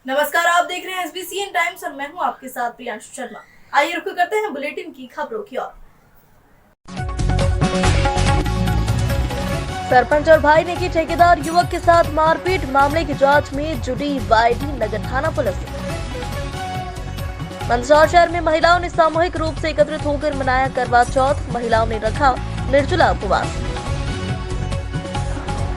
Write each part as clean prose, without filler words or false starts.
नमस्कार, आप देख रहे हैं SBCN टाइम्स और मैं हूं आपके साथ प्रियांशु शर्मा। आइए रुक करते हैं बुलेटिन की खबरों की ओर। सरपंच और भाई ने की ठेकेदार युवक के साथ मारपीट, मामले की जांच में जुटी YD नगर थाना पुलिस। मंदसौर शहर में महिलाओं ने सामूहिक रूप से एकत्रित होकर मनाया करवा चौथ। महिलाओं ने रखा निर्जला उपवास।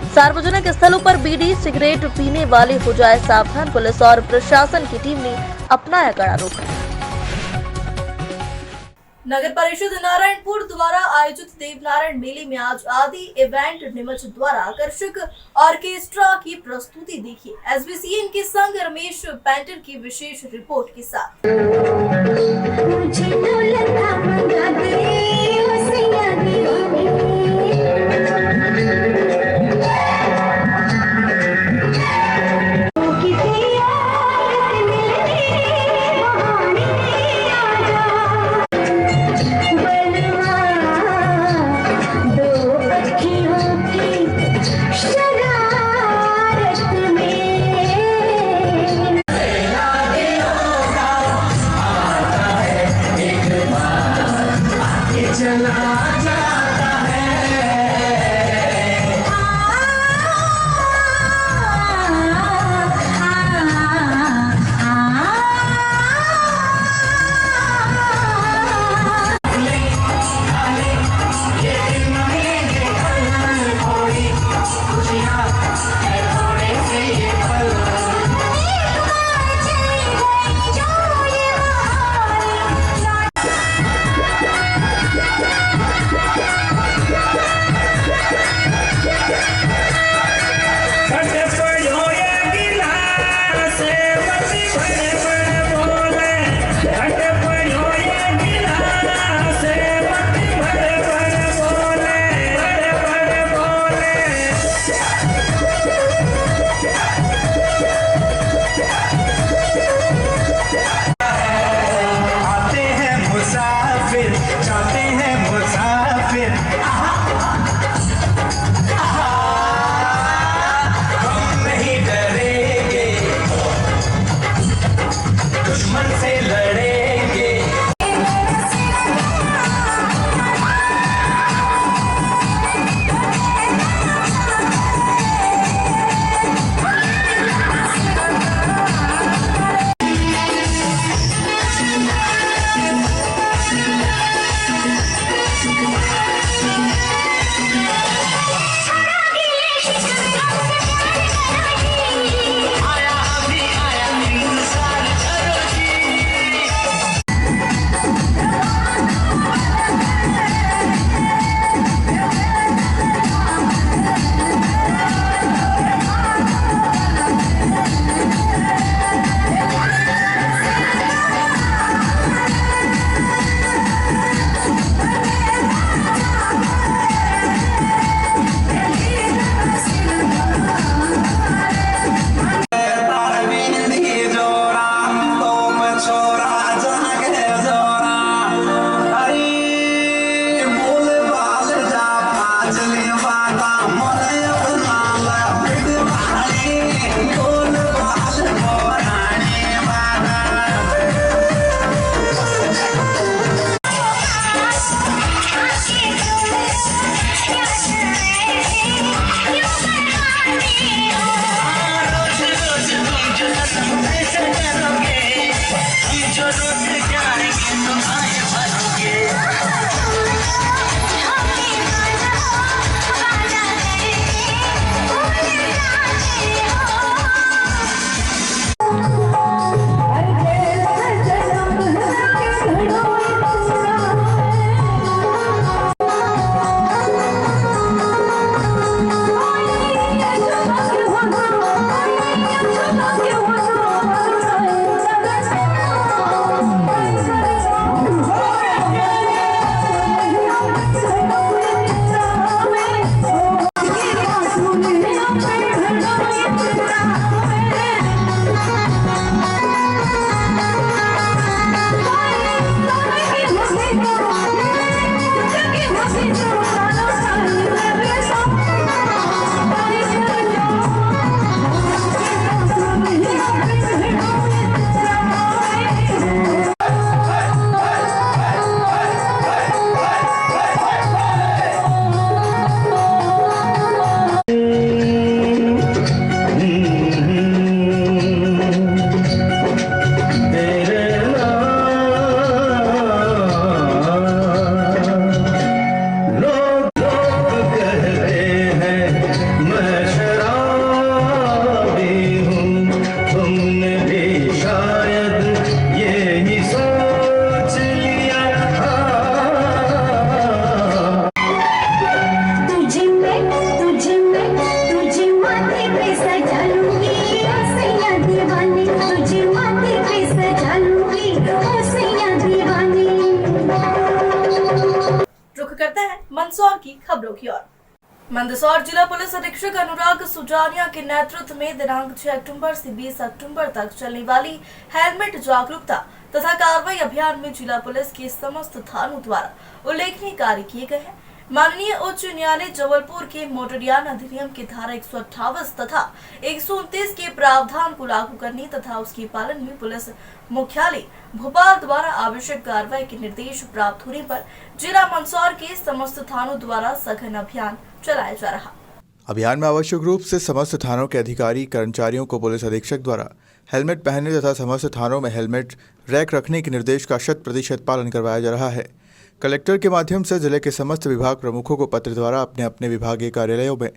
सार्वजनिक स्थलों पर बीड़ी सिगरेट पीने वाले हो जाए सावधान, पुलिस और प्रशासन की टीम ने अपनाया कड़ा रुख। नगर परिषद नारायणपुर द्वारा आयोजित देवनारायण मेले में आज आदि इवेंट निमच द्वारा आकर्षक ऑर्केस्ट्रा की प्रस्तुति देखी। SBCN के संग रमेश पेंटर की विशेष रिपोर्ट के साथ। की खबरों की ओर। मंदसौर जिला पुलिस अधीक्षक अनुराग सुजानिया के नेतृत्व में दिनांक 6 अक्टूबर से 20 अक्टूबर तक चलने वाली हेलमेट जागरूकता तथा कार्रवाई अभियान में जिला पुलिस के समस्त थानों द्वारा उल्लेखनीय कार्य किए गए हैं। माननीय उच्च न्यायालय जबलपुर के मोटरयान अधिनियम की धारा 128 तथा 129 के प्रावधान को लागू करने तथा उसके पालन में पुलिस मुख्यालय भोपाल द्वारा आवश्यक कार्रवाई के निर्देश प्राप्त होने पर जिला मंदसौर के समस्त थानों द्वारा सघन अभियान चलाया जा रहा। अभियान में आवश्यक रूप से समस्त थानों के अधिकारी कर्मचारियों को पुलिस अधीक्षक द्वारा हेलमेट पहनने तथा समस्त थानों में हेलमेट रैक रखने के निर्देश का 100% पालन करवाया जा रहा है। कलेक्टर के माध्यम से जिले के समस्त विभाग प्रमुखों को पत्र द्वारा अपने अपने विभागीय कार्यालयों में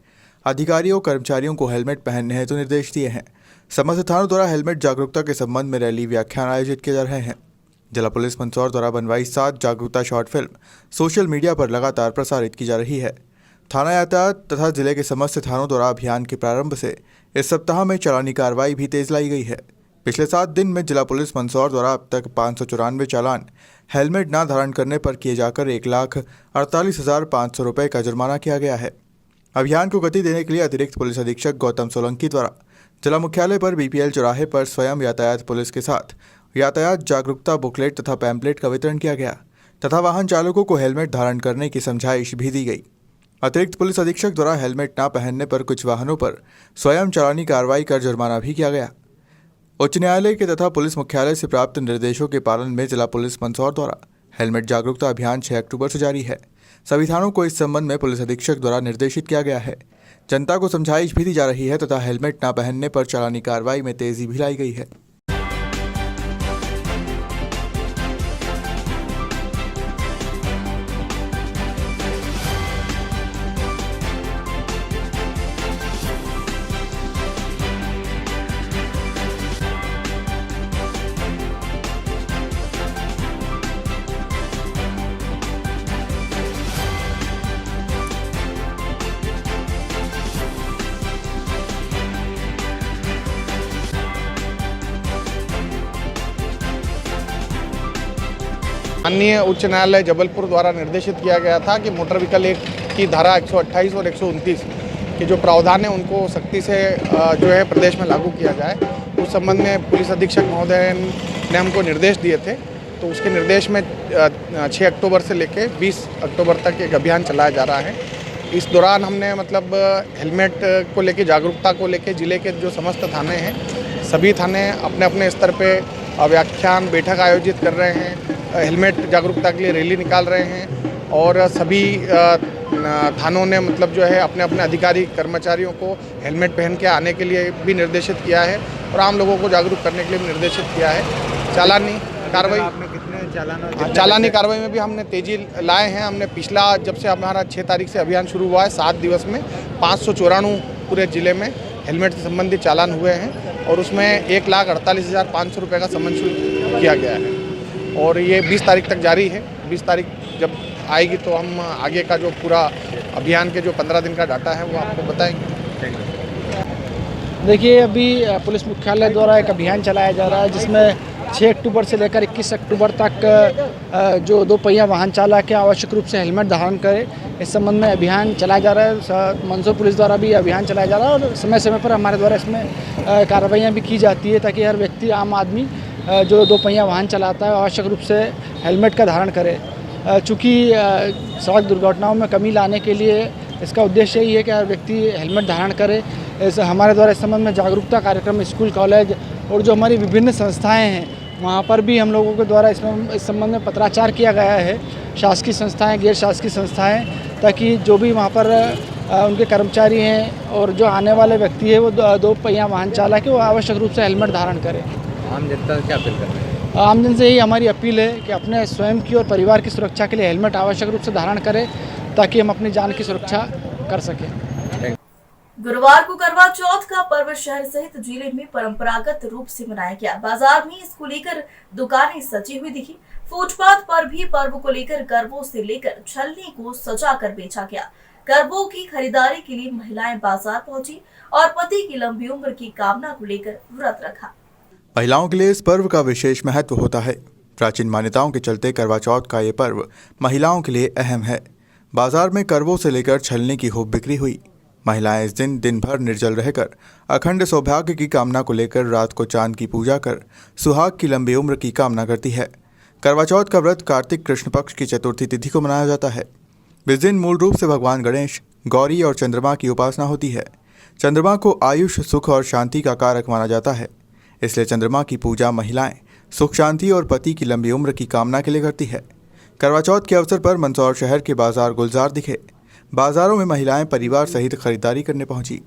अधिकारियों कर्मचारियों को हेलमेट पहनने हेतु निर्देश दिए हैं। समस्त थानों द्वारा हेलमेट जागरूकता के संबंध में रैली व्याख्यान आयोजित किए जा रहे हैं। जिला पुलिस मंदसौर द्वारा बनवाई 7 जागरूकता शॉर्ट फिल्म सोशल मीडिया पर लगातार प्रसारित की जा रही है। थाना यातायात तथा जिले के समस्त थानों द्वारा अभियान के प्रारंभ से इस सप्ताह में चालानी कार्रवाई भी तेज लाई गई है। पिछले 7 दिन में जिला पुलिस मंदसौर द्वारा अब तक 594 चालान हेलमेट न धारण करने पर किए जाकर 1,48,500 रुपये का जुर्माना किया गया है। अभियान को गति देने के लिए अतिरिक्त पुलिस अधीक्षक गौतम सोलंकी द्वारा जिला मुख्यालय पर BPL चौराहे पर स्वयं यातायात पुलिस के साथ यातायात जागरूकता बुकलेट तथा पैम्पलेट का वितरण किया गया तथा वाहन चालकों को हेलमेट धारण करने की समझाइश भी दी गई। अतिरिक्त पुलिस अधीक्षक द्वारा हेलमेट न पहनने पर कुछ वाहनों पर स्वयं चालानी कार्रवाई कर जुर्माना भी किया गया। उच्च न्यायालय के तथा पुलिस मुख्यालय से प्राप्त निर्देशों के पालन में जिला पुलिस मंदसौर द्वारा हेलमेट जागरूकता अभियान 6 अक्टूबर से जारी है। सभी थानों को इस संबंध में पुलिस अधीक्षक द्वारा निर्देशित किया गया है। जनता को समझाइश भी दी जा रही है तथा हेलमेट न पहनने पर चालानी कार्रवाई में तेजी भी लाई गई है। माननीय उच्च न्यायालय जबलपुर द्वारा निर्देशित किया गया था कि मोटर व्हीकल एक्ट की धारा 128 और 129 के जो प्रावधान है उनको सख्ती से जो है प्रदेश में लागू किया जाए। उस संबंध में पुलिस अधीक्षक महोदय ने हमको निर्देश दिए थे, तो उसके निर्देश में 6 अक्टूबर से लेकर 20 अक्टूबर तक एक अभियान चलाया जा रहा है। इस दौरान हमने मतलब हेलमेट को लेकर जागरूकता को लेकर जिले के जो समस्त थाने हैं सभी थाने अपने अपने स्तर पे व्याख्यान बैठक आयोजित कर रहे हैं, हेलमेट जागरूकता के लिए रैली निकाल रहे हैं और सभी थानों ने मतलब जो है अपने अपने अधिकारी कर्मचारियों को हेलमेट पहन के आने के लिए भी निर्देशित किया है और आम लोगों को जागरूक करने के लिए भी निर्देशित किया है। चालानी कार्रवाई में भी हमने तेजी लाए हैं। हमने पिछला जब से हमारा 6 तारीख से अभियान शुरू हुआ है 7 दिवस में 594 पूरे ज़िले में हेलमेट से संबंधित चालान हुए हैं और उसमें 1,48,500 रुपये का समन शुल्क किया गया है और ये 20 तारीख तक जारी है। 20 तारीख जब आएगी तो हम आगे का जो पूरा अभियान के जो 15 दिन का डाटा है वो आपको बताएंगे। देखिए, अभी पुलिस मुख्यालय द्वारा एक अभियान चलाया जा रहा है जिसमें 6 अक्टूबर से लेकर 21 अक्टूबर तक जो 2 पहिया वाहन चालक है आवश्यक रूप से हेलमेट धारण करे, इस संबंध में अभियान चलाया जा रहा है। मंदसौर पुलिस द्वारा भी अभियान चलाया जा रहा है और समय समय पर हमारे द्वारा इसमें कार्रवाइयाँ भी की जाती है ताकि हर व्यक्ति आम आदमी जो 2 पहिया वाहन चलाता है आवश्यक रूप से हेलमेट का धारण करे। चूँकि सड़क दुर्घटनाओं में कमी लाने के लिए इसका उद्देश्य यही है कि हर व्यक्ति हेलमेट धारण करे। हमारे द्वारा इस संबंध में जागरूकता कार्यक्रम स्कूल कॉलेज और जो हमारी विभिन्न संस्थाएं हैं वहाँ पर भी हम लोगों के द्वारा इस संबंध में पत्राचार किया गया है, शासकीय संस्थाएं गैर शासकीय संस्थाएं, ताकि जो भी वहाँ पर उनके कर्मचारी हैं और जो आने वाले व्यक्ति है वो 2 पहिया वाहन चालक है वो आवश्यक रूप से हेलमेट धारण करें। आम जनता से क्या अपील कर रहे हैं? आम जन से यही हमारी अपील है कि अपने स्वयं की और परिवार की सुरक्षा के लिए हेलमेट आवश्यक रूप से धारण करें ताकि हम अपनी जान की सुरक्षा कर सकें। गुरुवार को करवा चौथ का पर्व शहर सहित जिले में परंपरागत रूप से मनाया गया। बाजार में इसको लेकर दुकानें सजी हुई दिखी। फुटपाथ पर भी पर्व को लेकर गरबों से लेकर छलनी को सजा कर बेचा गया। गरबों की खरीदारी के लिए महिलाएं बाजार पहुंची और पति की लंबी उम्र की कामना को लेकर व्रत रखा। महिलाओं के लिए इस पर्व का विशेष महत्व होता है। प्राचीन मान्यताओं के चलते करवा चौथ का ये पर्व महिलाओं के लिए अहम है। बाजार में करवों से लेकर छलनी की खूब बिक्री हुई। महिलाएं इस दिन भर निर्जल रहकर अखंड सौभाग्य की कामना को लेकर रात को चांद की पूजा कर सुहाग की लंबी उम्र की कामना करती है। करवा चौथ का व्रत कार्तिक कृष्ण पक्ष की चतुर्थी तिथि को मनाया जाता है। इस दिन मूल रूप से भगवान गणेश, गौरी और चंद्रमा की उपासना होती है। चंद्रमा को आयुष, सुख और शांति का कारक माना जाता है, इसलिए चंद्रमा की पूजा महिलाएं सुख, शांति और पति की लंबी उम्र की कामना के लिए करती है। करवा चौथ के अवसर पर मंदसौर शहर के बाजार गुलजार दिखे। बाजारों में महिलाएं परिवार सहित खरीदारी करने पहुंची।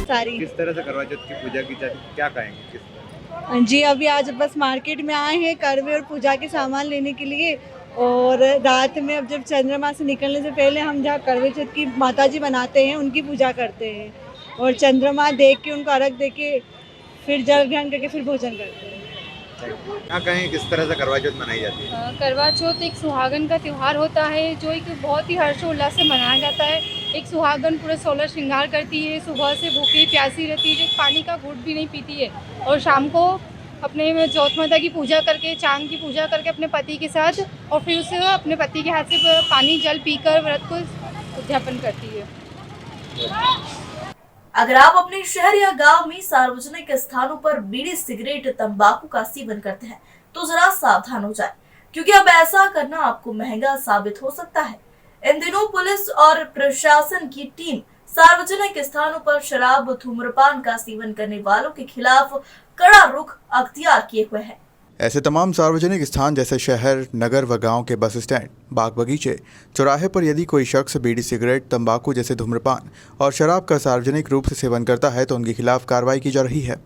सारी किस तरह से करवा चौथ की पूजा की जाती है, क्या कहेंगे किस तरह? जी, अभी आज बस मार्केट में आए हैं करवे और पूजा के सामान लेने के लिए। और रात में अब जब चंद्रमा से निकलने से पहले हम जहाँ करवे चौथ की माता जी बनाते हैं उनकी पूजा करते हैं और चंद्रमा देख के उनको अर्घ दे के फिर जल ग्रहण करके फिर भोजन करते हैं। क्या कहें किस तरह से करवा चौथ मनाई जाती है? करवा चौथ एक सुहागन का त्यौहार होता है जो एक बहुत ही हर्षोल्लास से मनाया जाता है। एक सुहागन पूरा 16 श्रृंगार करती है, सुबह से भूखी प्यासी रहती है, जो पानी का घूंट भी नहीं पीती है और शाम को अपने चौथ माता की पूजा करके, चांद की पूजा करके अपने पति के साथ और फिर उसे अपने पति के हाथ से पानी जल पीकर व्रत को उद्यापन करती है। अगर आप अपने शहर या गांव में सार्वजनिक स्थानों पर बीड़ी, सिगरेट, तंबाकू का सेवन करते हैं तो जरा सावधान हो जाए, क्योंकि अब ऐसा करना आपको महंगा साबित हो सकता है। इन दिनों पुलिस और प्रशासन की टीम सार्वजनिक स्थानों पर शराब, धूम्रपान का सेवन करने वालों के खिलाफ कड़ा रुख अख्तियार किए हुए है। ऐसे तमाम सार्वजनिक स्थान जैसे शहर, नगर व गांव के बस स्टैंड, बाग बगीचे, चौराहे पर यदि कोई शख्स बीड़ी, सिगरेट, तंबाकू जैसे धूम्रपान और शराब का सार्वजनिक रूप से सेवन करता है तो उनके खिलाफ कार्रवाई की जा रही है।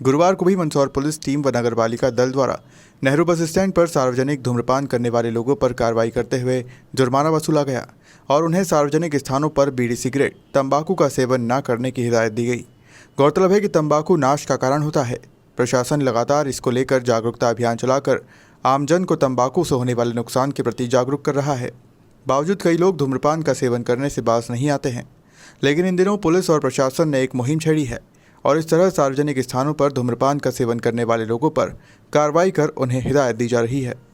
गुरुवार को भी मंदसौर पुलिस टीम व नगर पालिका दल द्वारा नेहरू बस स्टैंड पर सार्वजनिक धूम्रपान करने वाले लोगों पर कार्रवाई करते हुए जुर्माना वसूला गया और उन्हें सार्वजनिक स्थानों पर बीड़ी, सिगरेट, तंबाकू का सेवन न करने की हिदायत दी गई। गौरतलब है कि तंबाकू नाश का कारण होता है। प्रशासन लगातार इसको लेकर जागरूकता अभियान चलाकर आमजन को तंबाकू से होने वाले नुकसान के प्रति जागरूक कर रहा है। बावजूद कई लोग धूम्रपान का सेवन करने से बाज नहीं आते हैं, लेकिन इन दिनों पुलिस और प्रशासन ने एक मुहिम छेड़ी है और इस तरह सार्वजनिक स्थानों पर धूम्रपान का सेवन करने वाले लोगों पर कार्रवाई कर उन्हें हिदायत दी जा रही है।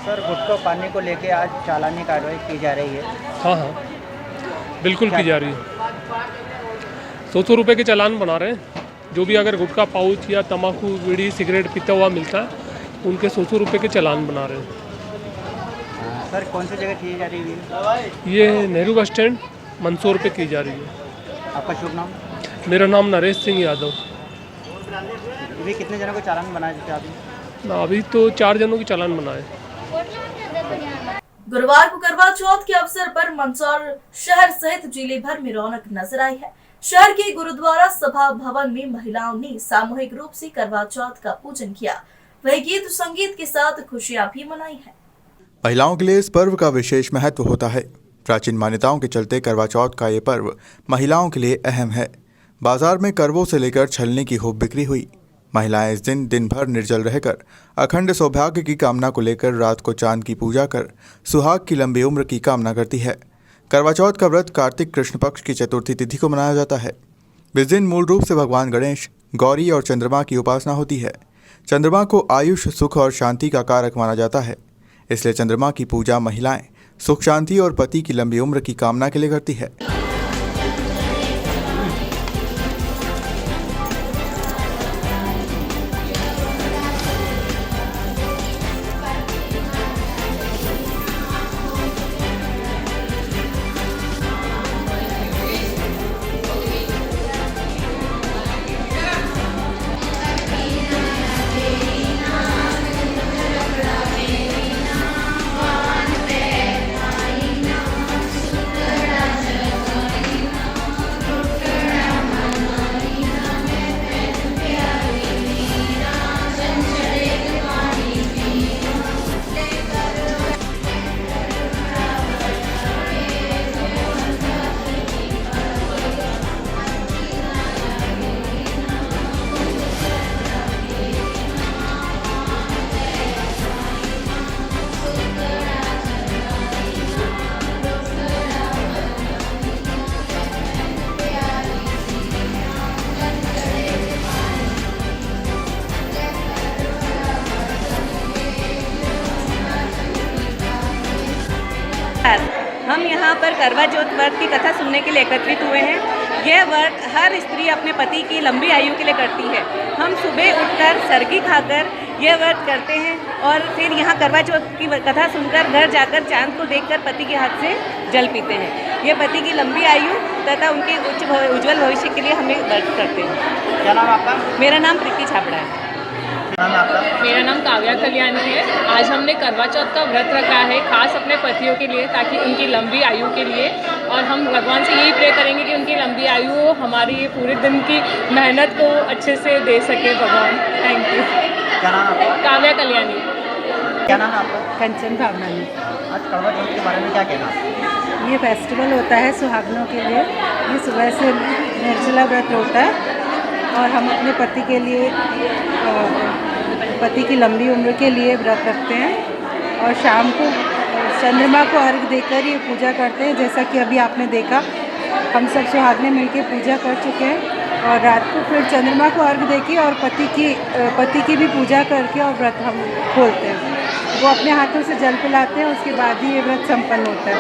सर, गुटखा पानी को लेके आज चालानी कार्रवाई की जा रही है। हाँ, बिल्कुल की जा रही है। 100 रुपये के चालान बना रहे हैं। जो भी अगर गुटखा पाउच या तम्बाकू, बीड़ी, सिगरेट पीता हुआ मिलता है उनके 100 रुपये के चालान बना रहे हैं। सर, कौन सी जगह की जा रही है? ये नेहरू बस स्टैंड मंदसौर पे की जा रही है। आपका शुभ नाम? मेरा नाम नरेश सिंह यादव। अभी कितने जनों को चालान बनाए थे अभी? अभी तो 4 जनों की चालान बनाए। गुरुवार को करवा चौथ के अवसर पर मंदसौर शहर सहित जिले भर में रौनक नजर आई है। शहर के गुरुद्वारा सभा भवन में महिलाओं ने सामूहिक रूप से करवा चौथ का पूजन किया, वही गीत संगीत के साथ खुशियां भी मनाई है। महिलाओं के लिए इस पर्व का विशेष महत्व होता है। प्राचीन मान्यताओं के चलते करवा चौथ का ये पर्व महिलाओं के लिए अहम है। बाजार में करवों से लेकर छलनी की खूब बिक्री हुई। महिलाएं इस दिन भर निर्जल रहकर अखंड सौभाग्य की कामना को लेकर रात को चांद की पूजा कर सुहाग की लंबी उम्र की कामना करती है। करवा चौथ का व्रत कार्तिक कृष्ण पक्ष की चतुर्थी तिथि को मनाया जाता है। इस दिन मूल रूप से भगवान गणेश, गौरी और चंद्रमा की उपासना होती है। चंद्रमा को आयुष, सुख और शांति का कारक माना जाता है, इसलिए चंद्रमा की पूजा महिलाएं सुख, शांति और पति की लंबी उम्र की कामना के लिए करती है। हम यहाँ पर करवा चौथ व्रत की कथा सुनने के लिए एकत्रित हुए हैं। यह व्रत हर स्त्री अपने पति की लंबी आयु के लिए करती है। हम सुबह उठकर सरगी खाकर यह व्रत करते हैं और फिर यहाँ करवा चौथ की कथा सुनकर घर जाकर चांद को देखकर पति के हाथ से जल पीते हैं। यह पति की लंबी आयु तथा उनके उज्जवल भविष्य के लिए हमें व्रत करते हैं। क्या नाम आपका? मेरा नाम प्रीति छाबड़ा है। मेरा नाम काव्या कल्याणी है। आज हमने करवा चौथ का व्रत रखा है खास अपने पतियों के लिए, ताकि उनकी लंबी आयु के लिए, और हम भगवान से यही प्रे करेंगे कि उनकी लंबी आयु हमारी ये पूरे दिन की मेहनत को अच्छे से दे सके भगवान। Thank you. क्या नाम आपका? काव्या कल्याणी। क्या नाम आपका? कंचन भावनानी। आज करवा चौथ के बारे में क्या कहना? ये फेस्टिवल होता है सुहागनों के लिए। ये सुबह से निर्जला व्रत होता है और हम अपने पति के लिए, पति की लंबी उम्र के लिए व्रत रखते हैं और शाम को चंद्रमा को अर्घ देकर ये पूजा करते हैं। जैसा कि अभी आपने देखा, हम सब सुहागने मिलकर पूजा कर चुके हैं और रात को फिर चंद्रमा को अर्घ देके और पति की भी पूजा करके और व्रत हम खोलते हैं। वो अपने हाथों से जल पिलाते हैं, उसके बाद ही ये व्रत संपन्न होता है।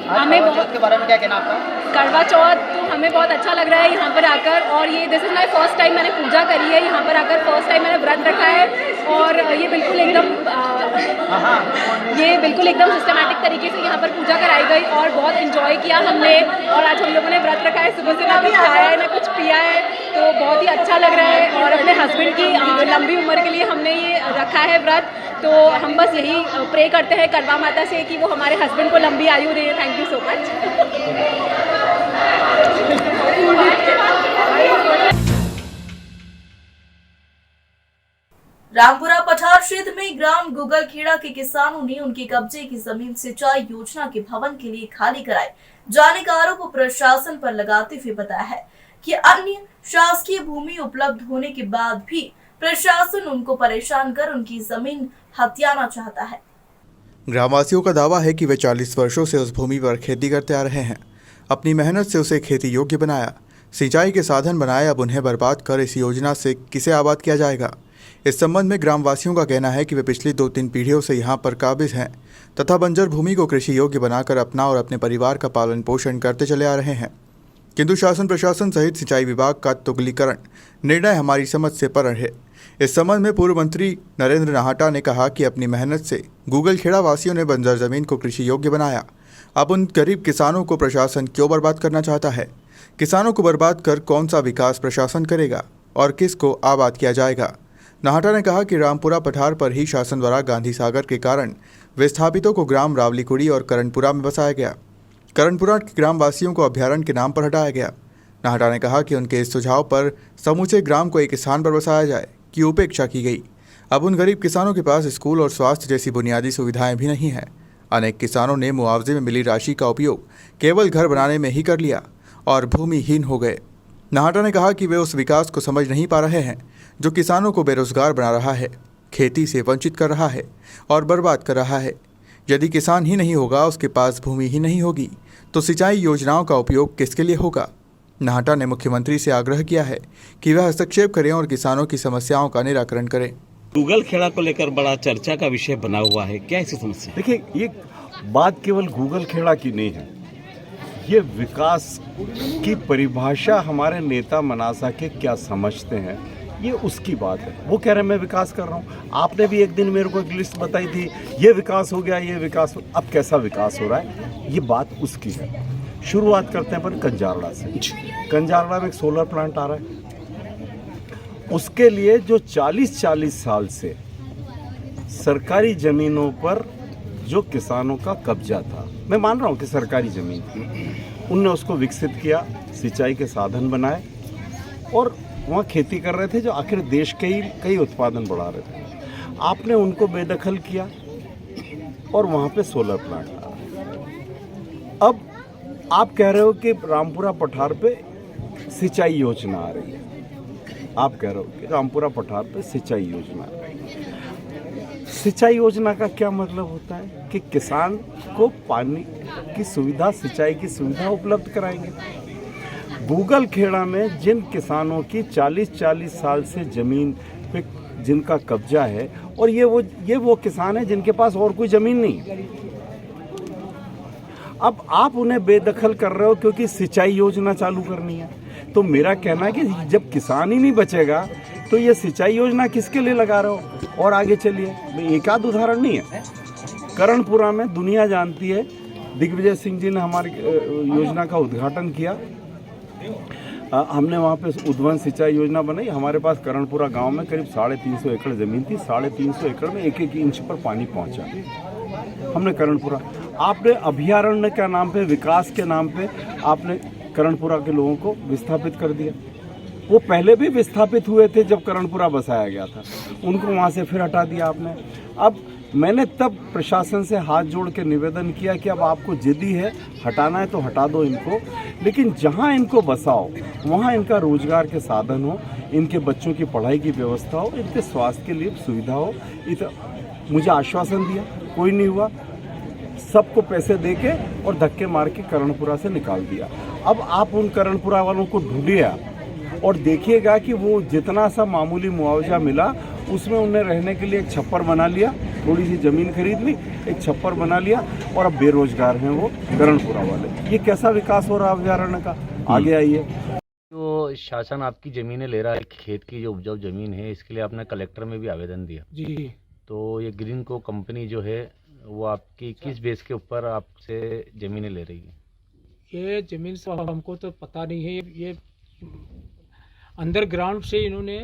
हमें करवा चौथ के बारे में क्या कहना आपका? करवा चौथ तो हमें बहुत अच्छा लग रहा है यहाँ पर आकर, और ये this is my first time मैंने पूजा करी है यहाँ पर आकर। फर्स्ट टाइम मैंने व्रत रखा है और ये बिल्कुल एकदम सिस्टमैटिक तरीके से यहाँ पर पूजा कराई गई और बहुत इन्जॉय किया हमने। और आज हम लोगों ने व्रत रखा है, सुबह से ना कुछ खाया है ना कुछ पिया है, तो बहुत ही अच्छा लग रहा है। और अपने हस्बैंड की लंबी उम्र के लिए हमने ये रखा है व्रत, तो हम बस यही प्रे करते हैं करवा माता से कि वो हमारे हस्बैंड को लंबी आयु दे। Thank you so much. Rampura पठार क्षेत्र में ग्राम गुगलखेड़ा के किसानों ने उनके कब्जे की जमीन सिंचाई योजना के भवन के लिए खाली कराए जाने का आरोप प्रशासन पर लगाते हुए बताया है कि अन्य शासकीय भूमि उपलब्ध होने के बाद भी प्रशासन उनको परेशान कर उनकी जमीन हथियाना चाहता है। ग्रामवासियों का दावा है कि वे 40 वर्षों से उस भूमि पर खेती करते आ रहे हैं। अपनी मेहनत से उसे खेती योग्य बनाया, सिंचाई के साधन बनाए। अब उन्हें बर्बाद कर इस योजना से किसे आबाद किया जाएगा? इस संबंध में ग्रामवासियों का कहना है कि वे पिछली 2-3 पीढ़ियों से यहाँ पर काबिज हैं तथा बंजर भूमि को कृषि योग्य बनाकर अपना और अपने परिवार का पालन पोषण करते चले आ रहे हैं, किंतु शासन प्रशासन सहित सिंचाई विभाग का तुगलीकरण निर्णय हमारी समझ से परे है। इस संबंध में पूर्व मंत्री नरेंद्र नाहटा ने कहा कि अपनी मेहनत से गुगलखेड़ा वासियों ने बंजर जमीन को कृषि योग्य बनाया। अब उन गरीब किसानों को प्रशासन क्यों बर्बाद करना चाहता है? किसानों को बर्बाद कर कौन सा विकास प्रशासन करेगा और किसको आबाद किया जाएगा? नाहटा ने कहा कि रामपुरा पठार पर ही शासन द्वारा गांधी सागर के कारण विस्थापितों को ग्राम रावलीकुड़ी और करणपुरा में बसाया गया। करणपुरा के ग्रामवासियों को अभ्यारण्य के नाम पर हटाया गया। नाहटा ने कहा कि उनके इस सुझाव पर समूचे ग्राम को एक स्थान पर बसाया जाए की उपेक्षा की गई। अब उन गरीब किसानों के पास स्कूल और स्वास्थ्य जैसी बुनियादी सुविधाएं भी नहीं हैं। अनेक किसानों ने मुआवजे में मिली राशि का उपयोग केवल घर बनाने में ही कर लिया और भूमिहीन हो गए। नाहटा ने कहा कि वे उस विकास को समझ नहीं पा रहे हैं जो किसानों को बेरोजगार बना रहा है, खेती से वंचित कर रहा है और बर्बाद कर रहा है। यदि किसान ही नहीं होगा, उसके पास भूमि ही नहीं होगी, तो सिंचाई योजनाओं का उपयोग किसके लिए होगा। नाहटा ने मुख्यमंत्री से आग्रह किया है कि वह हस्तक्षेप करें और किसानों की समस्याओं का निराकरण करें। गूगल खेड़ा को लेकर बड़ा चर्चा का विषय बना हुआ है, क्या ऐसी समस्या? देखिए, ये बात केवल गूगल खेड़ा की नहीं है, ये विकास की परिभाषा हमारे नेता मनासा के क्या समझते हैं, ये उसकी बात है। वो कह रहे हैं मैं विकास कर रहा हूँ। आपने भी एक दिन मेरे को एक लिस्ट बताई थी, ये विकास हो गया, ये विकास अब कैसा विकास हो रहा है, ये बात उसकी है। शुरुआत करते हैं पर कंजारड़ा से। कंजारड़ा में एक सोलर प्लांट आ रहा है, उसके लिए जो 40 साल से सरकारी ज़मीनों पर जो किसानों का कब्जा था, मैं मान रहा हूँ कि सरकारी ज़मीन थी, उनने उसको विकसित किया, सिंचाई के साधन बनाए और वहाँ खेती कर रहे थे, जो आखिर देश के ही कई उत्पादन बढ़ा रहे थे। आपने उनको बेदखल किया और वहाँ पे सोलर प्लांट आ रहा। अब आप कह रहे हो कि रामपुरा पठार पे सिंचाई योजना आ रही है। आप कह रहे हो कि रामपुरा पठार पे सिंचाई योजना आ रही है। सिंचाई योजना का क्या मतलब होता है कि किसान को पानी की सुविधा, सिंचाई की सुविधा उपलब्ध कराएंगे। गूगल खेड़ा में जिन किसानों की 40 साल से ज़मीन पे जिनका कब्जा है, और ये वो किसान हैं जिनके पास और कोई ज़मीन नहीं है, अब आप उन्हें बेदखल कर रहे हो क्योंकि सिंचाई योजना चालू करनी है। तो मेरा कहना है कि जब किसान ही नहीं बचेगा तो ये सिंचाई योजना किसके लिए लगा रहे हो। और आगे चलिए, एक आध उदाहरण नहीं है, करणपुरा में दुनिया जानती है, दिग्विजय सिंह जी ने हमारी योजना का उद्घाटन किया। हमने वहाँ पे उद्वन सिंचाई योजना बनाई। हमारे पास करणपुरा गांव में करीब 350 एकड़ ज़मीन थी, 350 एकड़ में 1-1 इंच पर पानी पहुँचा। हमने करणपुरा, आपने अभयारण्य के नाम पे, विकास के नाम पे आपने करणपुरा के लोगों को विस्थापित कर दिया। वो पहले भी विस्थापित हुए थे जब करणपुरा बसाया गया था, उनको वहाँ से फिर हटा दिया आपने। अब मैंने तब प्रशासन से हाथ जोड़ के निवेदन किया कि अब आपको जिद्दी है, हटाना है तो हटा दो इनको, लेकिन जहाँ इनको बसाओ वहाँ इनका रोजगार के साधन हो, इनके बच्चों की पढ़ाई की व्यवस्था हो, इनके स्वास्थ्य के लिए सुविधा हो। मुझे आश्वासन दिया, कोई नहीं हुआ, सबको पैसे देके और धक्के मार के करणपुरा से निकाल दिया। अब आप उन करणपुरा वालों को ढूंढिए और देखिएगा कि वो जितना सा मामूली मुआवजा मिला उसमें उन्हें रहने के लिए एक छप्पर बना लिया, थोड़ी सी ज़मीन खरीद ली, एक छप्पर बना लिया और अब बेरोजगार हैं वो करणपुरा वाले। ये कैसा विकास हो रहा है अभयारण्य का? आगे आइए। जो शासन आपकी ज़मीनें ले रहा है, खेत की जो उपजाऊ ज़मीन है, इसके लिए आपने कलेक्टर में भी आवेदन दिया जी। तो ये ग्रीन को कंपनी जो है वो आपकी किस बेस के ऊपर आपसे ज़मीनें ले रही है? ये ज़मीन से हमको तो पता नहीं है, ये अंडरग्राउंड से इन्होंने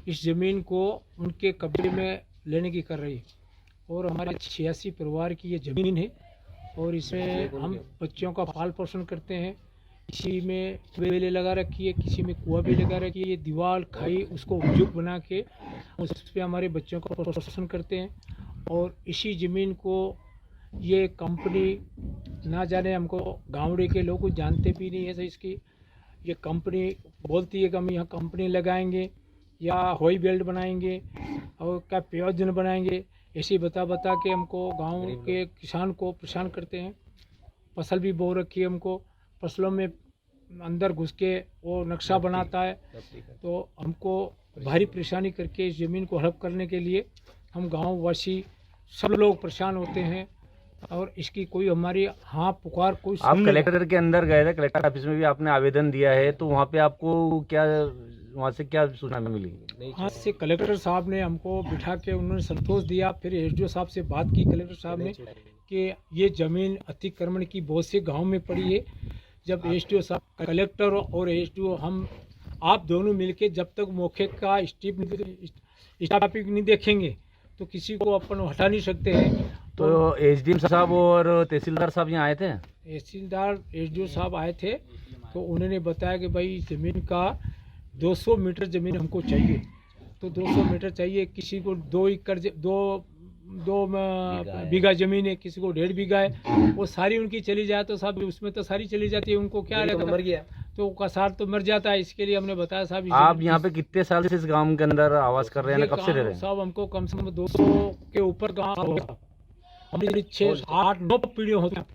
इस ज़मीन को उनके कब्जे में लेने की कर रही है। और हमारे 86 परिवार की ये ज़मीन है और इसमें हम बच्चों का पाल पोषण करते हैं। किसी में बेलें लगा रखी है, किसी में कुआं भी लगा रखी है। ये दीवार खाई उसको उपयुक्त बना के उस पर हमारे बच्चों का पोषण करते हैं। और इसी ज़मीन को ये कंपनी, ना जाने हमको गाँव के लोग जानते भी नहीं है इसकी, ये कंपनी बोलती है कि हम यहाँ कंपनी लगाएंगे या हवाई बेल्ट बनाएंगे और क्या पेयजन बनाएंगे, ऐसे बता के हमको गांव के किसान को परेशान करते हैं। फसल भी बो रखी है, हमको फसलों में अंदर घुस के वो नक्शा बनाता है, तो हमको भारी परेशानी करके इस ज़मीन को हड़प करने के लिए हम गाँव वासी सब लोग परेशान होते हैं। और इसकी कोई हमारी पुकार कोई आप कलेक्टर के अंदर गए थे, कलेक्टर ऑफिस में भी आपने आवेदन दिया है, तो वहाँ पे आपको क्या, वहाँ से क्या सूचना मिली? वहाँ से कलेक्टर साहब ने हमको बिठा के उन्होंने संतोष दिया। फिर एसडीओ साहब से बात की कलेक्टर साहब ने कि ये ज़मीन अतिक्रमण की बहुत से गाँव में पड़ी है। जब एसडीओ साहब, कलेक्टर और एसडीओ, हम आप दोनों मिलके जब तक मौके का स्टाफिंग नहीं देखेंगे तो किसी को अपन हटा नहीं सकते हैं। तो एसडीएम साहब और तहसीलदार साहब यहाँ आए थे? तहसीलदार एसडीओ साहब आए थे, तो उन्होंने बताया कि भाई ज़मीन का 200 मीटर ज़मीन हमको चाहिए। तो 200 मीटर चाहिए, किसी को 2 एकड़ 2 बीघा ज़मीन है, किसी को 1.5 बीघा है। वो सारी उनकी चली जाए तो साहब उसमें तो सारी चली जाती है, उनको क्या तो मर गया तो का सार तो मर जाता है। इसके लिए हमने बताया साहब, आप यहाँ पे कितने साल से इस गांव के अंदर आवास कर रहे हैं, कब से रह रहे हैं? साहब हमको कम से कम 200 के ऊपर गाँव हमारी 6, 8, 9 पीढ़ियों होती हैं।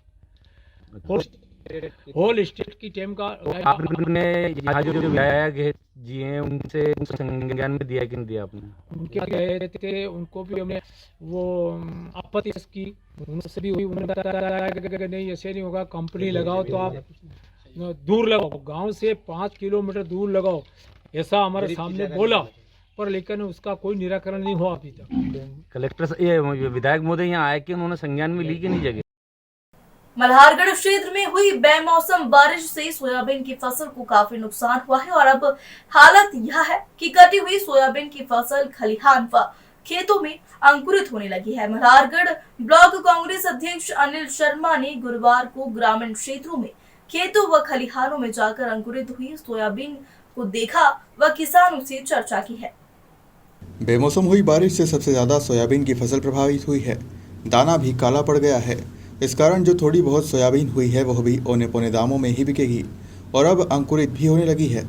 होल स्टेट की टीम का आपने यहाँ जो विधायक जी हैं उनसे संज्ञान में दिया कि नहीं दिया आपने? उनके गए थे, उनको भी हमने वो आपत्ति की, उनसे भी हुई। उन्होंने बताया कि नहीं ऐसे नहीं होगा, कंपनी लगाओ तो आप दूर लगाओ, गांव से 5 किलोमीटर दूर लगाओ, ऐसा हमारे सामने बोला, पर लेकिन उसका कोई निराकरण नहीं हुआ अभी तक। कलेक्टर ये विधायक महोदय यहाँ आए कि उन्होंने संज्ञान में ली कि नहीं जगह? मल्हारगढ़ क्षेत्र में हुई बेमौसम बारिश से सोयाबीन की फसल को काफी नुकसान हुआ है और अब हालत यह है कि कटी हुई सोयाबीन की फसल खलिहान व खेतों में अंकुरित होने लगी है। मल्हारगढ़ ब्लॉक कांग्रेस अध्यक्ष अनिल शर्मा ने गुरुवार को ग्रामीण क्षेत्रों में खेतों व खलिहानों में जाकर अंकुरित हुई सोयाबीन को देखा व किसानों से चर्चा की है। बेमौसम हुई बारिश से सबसे ज्यादा सोयाबीन की फसल प्रभावित हुई है। दाना भी काला पड़ गया है। इस कारण जो थोड़ी बहुत सोयाबीन हुई है वह भी औने पौने दामों में ही बिकेगी और अब अंकुरित भी होने लगी है।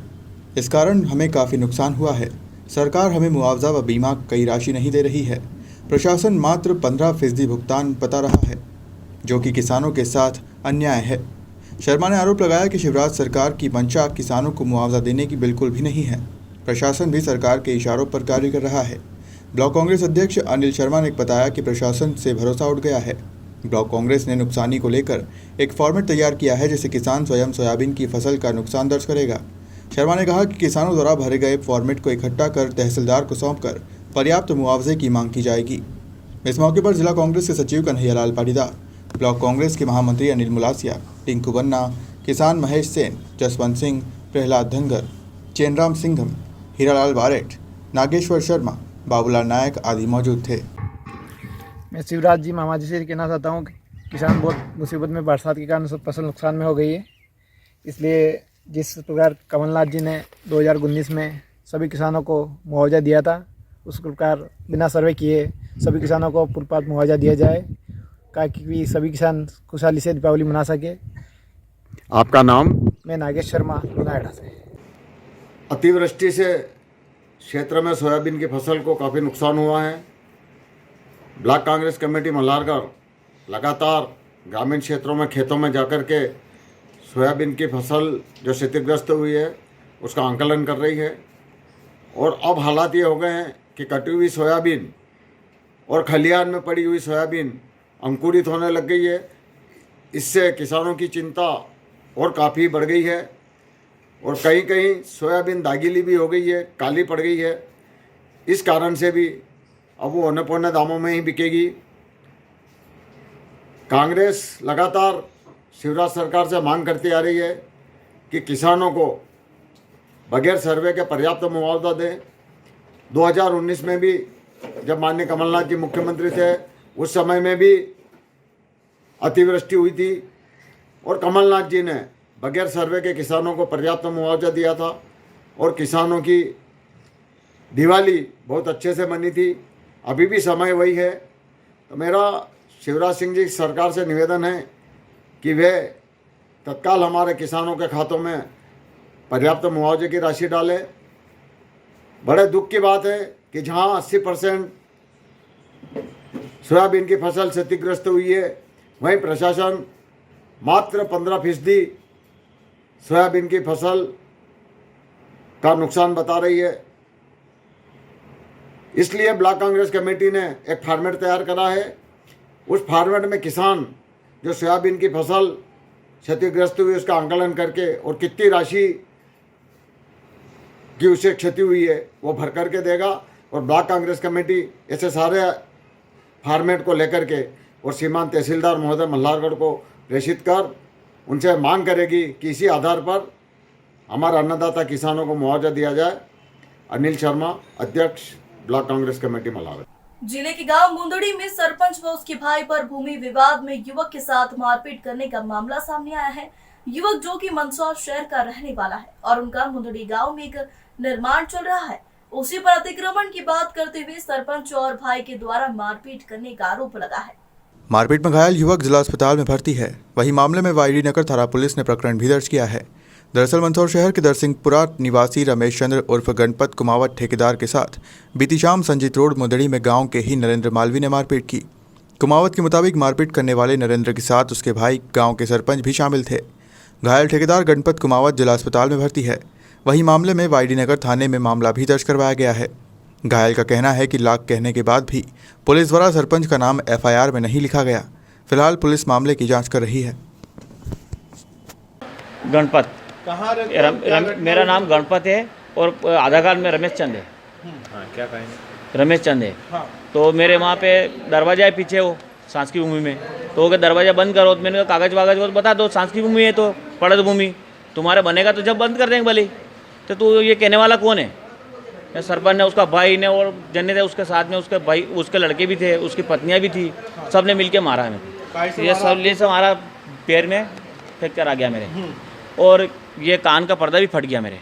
इस कारण हमें काफ़ी नुकसान हुआ है। सरकार हमें मुआवजा व बीमा कई राशि नहीं दे रही है। प्रशासन मात्र 15% भुगतान बता रहा है, जो कि किसानों के साथ अन्याय है। शर्मा ने आरोप लगाया कि शिवराज सरकार की मंशा किसानों को मुआवजा देने की बिल्कुल भी नहीं है। प्रशासन भी सरकार के इशारों पर कार्य कर रहा है। ब्लॉक कांग्रेस अध्यक्ष अनिल शर्मा ने बताया कि प्रशासन से भरोसा उठ गया है। ब्लॉक कांग्रेस ने नुकसानी को लेकर एक फॉर्मेट तैयार किया है जिसे किसान स्वयं सोयाबीन की फसल का नुकसान दर्ज करेगा। शर्मा ने कहा कि किसानों द्वारा भरे गए फॉर्मेट को इकट्ठा कर तहसीलदार को सौंपकर पर्याप्त मुआवजे की मांग की जाएगी। इस मौके पर जिला कांग्रेस के सचिव कन्हैयालाल पाटीदार, ब्लॉक कांग्रेस के महामंत्री अनिल मुलासिया, टिंकू बन्ना, किसान महेश सेन, जसवंत सिंह, प्रहलाद धनगर, चैनराम सिंघम, हीरालाल बारेट, नागेश्वर शर्मा, बाबूलाल नायक आदि मौजूद थे। मैं शिवराज जी मामा जी से कहना चाहता हूँ कि किसान बहुत मुसीबत में बरसात के कारण सब फसल नुकसान में हो गई है। इसलिए जिस प्रकार कमलनाथ जी ने 2019 में सभी किसानों को मुआवजा दिया था, उस प्रकार बिना सर्वे किए सभी किसानों को पूर्णपात मुआवजा दिया जाए, ताकि सभी किसान खुशहाली से दीपावली मना सके। आपका नाम? मैं नागेश शर्मा, नोएडा से। अतिवृष्टि से क्षेत्र में सोयाबीन की फसल को काफ़ी नुकसान हुआ है। ब्लॉक कांग्रेस कमेटी मल्हारगढ़ लगातार ग्रामीण क्षेत्रों में खेतों में जाकर के सोयाबीन की फसल जो क्षतिग्रस्त हुई है उसका आंकलन कर रही है। और अब हालात ये हो गए हैं कि कटी हुई सोयाबीन और खलिहान में पड़ी हुई सोयाबीन अंकुरित होने लग गई है। इससे किसानों की चिंता और काफ़ी बढ़ गई है और कहीं कहीं सोयाबीन दागीली भी हो गई है, काली पड़ गई है। इस कारण से भी अब वो औने पौने दामों में ही बिकेगी। कांग्रेस लगातार शिवराज सरकार से मांग करती आ रही है कि किसानों को बगैर सर्वे के पर्याप्त मुआवजा दें। 2019 में भी जब माननीय कमलनाथ जी मुख्यमंत्री थे उस समय में भी अतिवृष्टि हुई थी और कमलनाथ जी ने बगैर सर्वे के किसानों को पर्याप्त मुआवजा दिया था और किसानों की दिवाली बहुत अच्छे से मनी थी। अभी भी समय वही है। तो मेरा शिवराज सिंह जी सरकार से निवेदन है कि वे तत्काल हमारे किसानों के खातों में पर्याप्त मुआवजे की राशि डालें। बड़े दुख की बात है कि जहां 80% सोयाबीन की फसल क्षतिग्रस्त हुई है, वहीं प्रशासन मात्र 15% सोयाबीन की फसल का नुकसान बता रही है। इसलिए ब्लॉक कांग्रेस कमेटी ने एक फॉर्मेट तैयार करा है। उस फॉर्मेट में किसान जो सोयाबीन की फसल क्षतिग्रस्त हुई उसका आंकलन करके और कितनी राशि की उसे क्षति हुई है वो भर करके देगा और ब्लॉक कांग्रेस कमेटी ऐसे सारे फॉर्मेट को लेकर के और सीमांत तहसीलदार महोदय मल्हारगढ़ को प्रेषित कर उनसे मांग करेगी कि इसी आधार पर हमारा अन्नदाता किसानों को मुआवजा दिया जाए। अनिल शर्मा, अध्यक्ष ब्लॉक कांग्रेस कमेटी मल्हारगढ़। जिले के गांव मुंदड़ी में सरपंच व उसके भाई पर भूमि विवाद में युवक के साथ मारपीट करने का मामला सामने आया है। युवक जो कि मंदसौर शहर का रहने वाला है और उनका मुंदड़ी गांव में एक निर्माण चल रहा है, उसी पर अतिक्रमण की बात करते हुए सरपंच और भाई के द्वारा मारपीट करने का आरोप लगा है। मारपीट में घायल युवक जिला अस्पताल में भर्ती है। वहीं मामले में वाईडी नगर थाना पुलिस ने प्रकरण भी दर्ज किया है। दरअसल मंदसौर शहर के दरसिंहपुरा निवासी रमेश चंद्र उर्फ गणपत कुमावत ठेकेदार के साथ बीती शाम संजीत रोड मुंदड़ी में गांव के ही नरेंद्र मालवी ने मारपीट की। कुमावत के मुताबिक मारपीट करने वाले नरेंद्र के साथ उसके भाई गांव के सरपंच भी शामिल थे। घायल ठेकेदार गणपत कुमावत जिला अस्पताल में भर्ती है। वहीं मामले में वाईडी नगर थाने में मामला भी दर्ज करवाया गया है। घायल का कहना है कि लाख कहने के बाद भी पुलिस द्वारा सरपंच का नाम एफआईआर में नहीं लिखा गया। फिलहाल पुलिस मामले की जांच कर रही है। गणपत मेरा नाम गणपत है और आधार कार्ड में रमेश चंद है। हाँ, क्या कहेंगे? रमेश चंद है। तो मेरे वहाँ पे दरवाजा है पीछे वो सांस की भूमि में, तो वो दरवाजा बंद करो। तो मैंने कहा कागज वागज वो बता दो, सांस की भूमि है तो पड़त भूमि तुम्हारे बनेगा तो जब बंद कर देंगे भले। तो तू ये कहने वाला कौन है? सरपंच ने, उसका भाई ने और जन्ने थे उसके साथ में, उसके भाई उसके लड़के भी थे, उसकी पत्नियाँ भी थी, सब ने मिल के मारा हमें। ये सब हमारा पैर में फ्रैक्चर आ गया मेरे, और ये कान का पर्दा भी फट गया मेरे,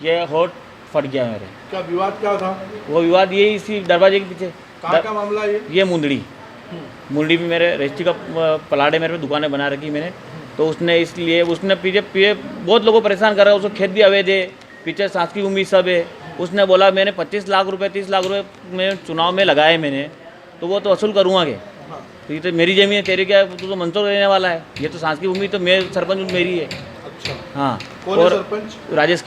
ये होठ फट गया मेरे। क्या विवाद क्या था? वो विवाद यही इसी दरवाजे के पीछे। कहाँ का मामला ये मुंदड़ी भी मेरे रजिस्ट्री का प्लाट है मेरे पे, दुकानें बना रखी मैंने। तो उसने इसलिए उसने पीछे बहुत लोगों को परेशान कर रहा है। उसको खेत भी अवैध है, पीछे सांस की उम्मीद सब है। उसने बोला मैंने 25 लाख रुपए 30 लाख रुपए में चुनाव में लगाए मैंने, तो वो तो वसूल करूँगा के। तो ये तो मेरी ज़मीन है, तेरे क्या तू तो मंसूर रहने वाला है। ये तो सांस की उम्मीद तो मेरे सरपंच मेरी है। अच्छा। हाँ। कौन है सरपंच? राजेश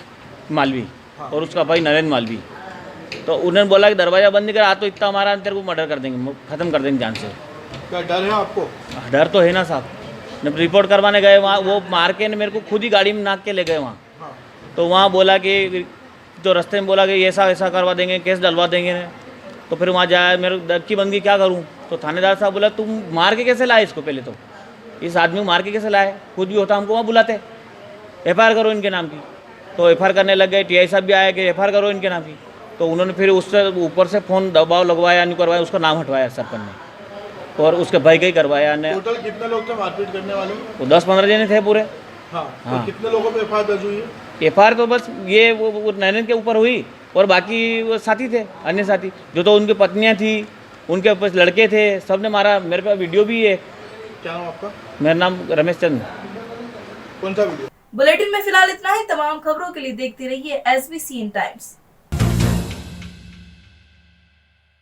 मालवी और उसका भाई नरेंद्र मालवी। तो उन्होंने बोला कि दरवाजा बंद नहीं करा तो इतना हमारा तेरे को मर्डर कर देंगे, ख़त्म कर देंगे जान से। क्या डर है आपको? डर तो है ना साहब। जब रिपोर्ट करवाने गए वहाँ, वो मार के मेरे को खुद ही गाड़ी में नाक के ले गए वहाँ। तो वहाँ बोला कि तो रास्ते में बोला कि ऐसा ऐसा करवा देंगे, केस डलवा देंगे। तो फिर वहाँ जाया, मेरे धक्की बंदी क्या करूँ। तो थानेदार साहब बोला तुम मार के कैसे लाए इसको? पहले तो इस आदमी को मार के कैसे लाए? खुद भी होता हमको वहाँ बुलाते, एफआईआर करो इनके नाम की। तो एफआईआर करने लग गए। टीआई साहब भी आया कि एफआईआर करो इनके नाम की। तो उन्होंने फिर उससे ऊपर से फ़ोन दबाव लगवाया, नहीं करवाया, उसका नाम हटवाया सरपंच ने, और उसके भाई का ही करवाया ने। टोटल कितने लोग थे मारपीट करने वाले? वो 10-15 जने थे पूरे। हाँ। तो कितने लोगों पे एफआईआर दर्ज हुई है? एफआईआर तो बस ये वो नैनन के ऊपर हुई, और बाकी वो साथी थे, अन्य साथी जो तो उनकी पत्नियां थी, उनके पास लड़के थे, सब ने मारा। मेरे पास वीडियो भी है। क्या नाम आपका? मेरा नाम रमेश चंद। कौन सा वीडियो? बुलेटिन में फिलहाल इतना ही। तमाम खबरों के लिए देखते रहिए SBCN टाइम्स।